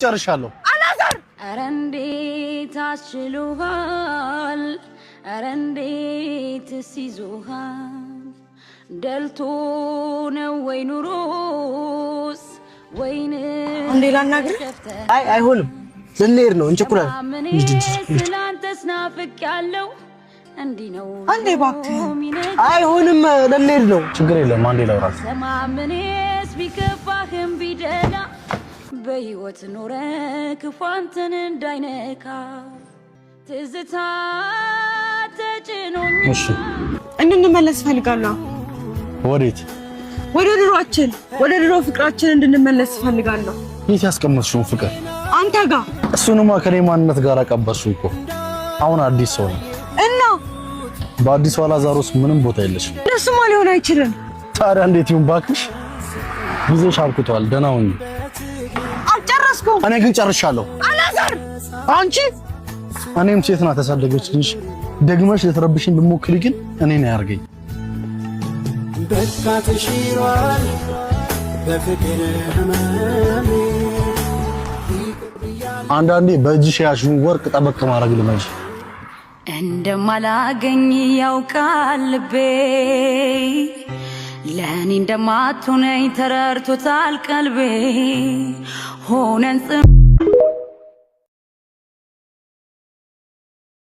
ጨርሻለሁ አላዛር ኧረ እንዴት አስችሎሃል ኧረ እንዴትስ ይዞሃል ደልቶ ነው ወይ ኑሮስ ወይን እንዴ ላናግር አይ አይሆንም ልንሄድ ነው እንጭኩራል ስላንተስ ናፍቄያለሁ እንዲህ ነው አንዴ እባክህ አይሆንም ልንሄድ ነው ችግር የለም አንዴ ላውራት ሰማምኔስ ቢከፋህም ቢደላ በህይወት ኖረ ክፋንተን እንዳይነካ ትዝታ ተጭኖኝ እሺ እንድንመለስ ፈልጋለሁ ወዴት ወደ ድሮአችን ወደ ድሮ ፍቅራችን እንድንመለስ ፈልጋለሁ የት ያስቀመጥሽው ፍቅር አንተ ጋር እሱንማ ከኔ ማንነት ጋር አቀበርሽው እኮ አሁን አዲስ ሰው ነው እና በአዲስ አላዛሮስ ምንም ቦታ የለሽም እሱማ ሊሆን አይችልም ታዲያ እንዴት ይሁን ባክሽ ጊዜሽ አብቅቷል ደህና ሁኚ አልጨረስኩም እኔ ግን ጨርሻለሁ አላዛር አንቺ እኔም ሴት ናት ተሳደገችልሽ ደግመሽ ልትረብሽኝ ብሞክሪ ግን እኔ ነኝ ያርገኝ በካትሽሯል በፍቅር ህመሜ አንዳንዴ በእጅሽ ያሽውን ወርቅ ጠበቅ ማድረግ ልመጂ እንደማላገኝ ያውቃል ልቤ ለኔ እንደማትሆነኝ ተረድቶታል ቀልቤ ሆነን